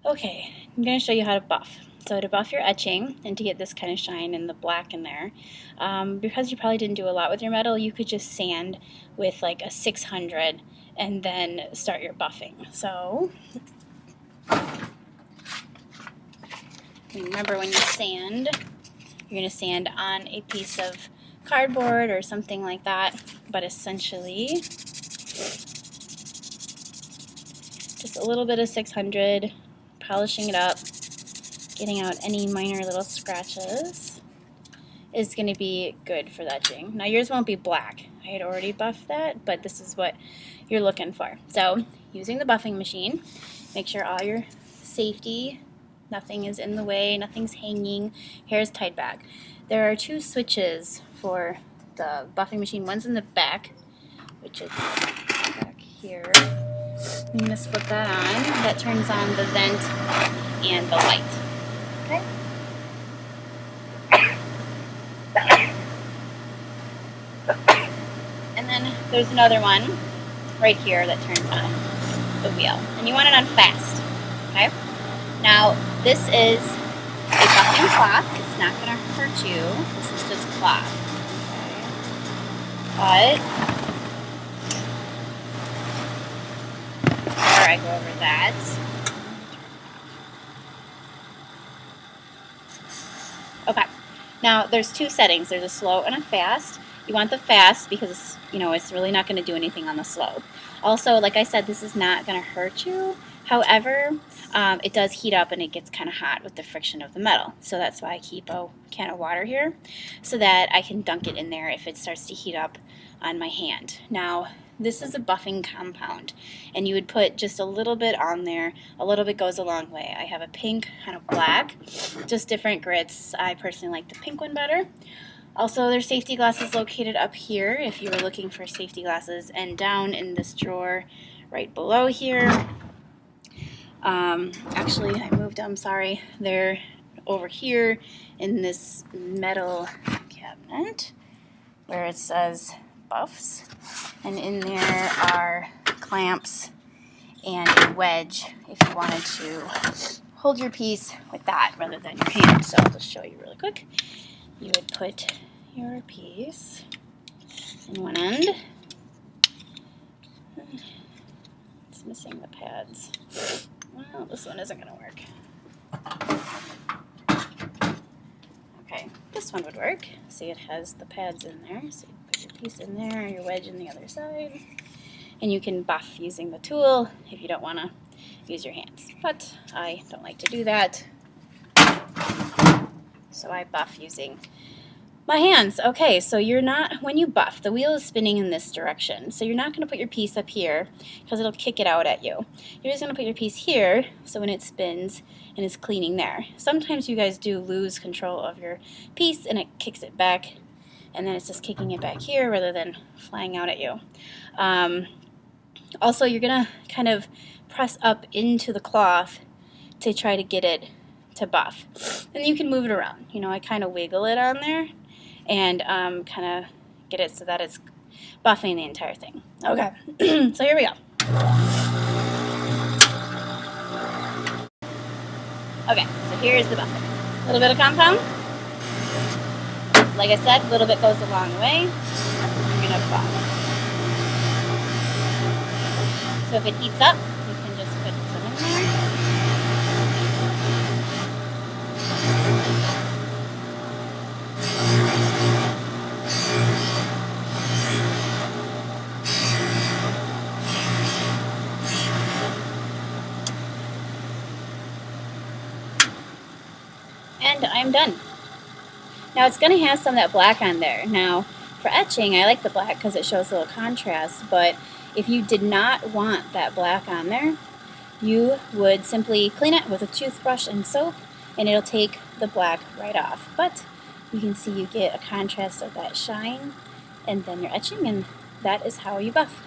Okay, I'm going to show you how to buff. So to buff your etching and to get this kind of shine and the black in there, because you probably didn't do a lot with your metal, you could just sand with like a 600 and then start your buffing. So remember, when you sand, you're going to sand on a piece of cardboard or something like that, but essentially just a little bit of 600, polishing it up, getting out any minor little scratches is going to be good for the etching. Now yours won't be black. I had already buffed that, but this is what you're looking for. So using the buffing machine, make sure all your safety, nothing is in the way, nothing's hanging, hair is tied back. There are two switches for the buffing machine. One's in the back, which is back here. You just flip that on. That turns on the vent and the light. Okay. And then there's another one right here that turns on the wheel. And you want it on fast. Okay? Now, this is a buffing cloth. It's not going to hurt you. This is just cloth. Okay? But before I go over that, okay, now there's two settings. There's a slow and a fast. You want the fast because, it's really not going to do anything on the slow. Also, like I said, this is not going to hurt you. However, it does heat up and it gets kind of hot with the friction of the metal. So that's why I keep a can of water here so that I can dunk it in there if it starts to heat up on my hand. Now, this is a buffing compound, and you would put just a little bit on there. A little bit goes a long way. I have a pink and a black, just different grits. I personally like the pink one better. Also, there's safety glasses located up here if you were looking for safety glasses, and down in this drawer right below here. Actually, I moved them, sorry. They're over here in this metal cabinet where it says buffs, and in there are clamps and a wedge if you wanted to hold your piece with that rather than your hand. So I'll just show you really quick. You would put your piece in one end. It's missing the pads. Well, this one isn't going to work. Okay, this one would work. See, it has the pads in there. So you put your piece in there, your wedge in the other side. And you can buff using the tool if you don't want to use your hands. But I don't like to do that. So I buff using my hands. Okay, so when you buff, the wheel is spinning in this direction. So you're not going to put your piece up here because it'll kick it out at you. You're just going to put your piece here so when it spins and it's cleaning there. Sometimes you guys do lose control of your piece and it kicks it back, and then it's just kicking it back here rather than flying out at you. Also, you're going to kind of press up into the cloth to try to get it to buff. And you can move it around. I kind of wiggle it on there and kind of get it so that it's buffing the entire thing. Okay, so here we go. Okay, so here's the buffing. A little bit of compound. Like I said, a little bit goes a long way. You're going to buff. So if it heats up, you can just put some in there. And I'm done. Now it's going to have some of that black on there. Now for etching, I like the black because it shows a little contrast, but if you did not want that black on there, you would simply clean it with a toothbrush and soap, and it'll take the black right off. But you can see you get a contrast of that shine, and then you're etching, and that is how you buff.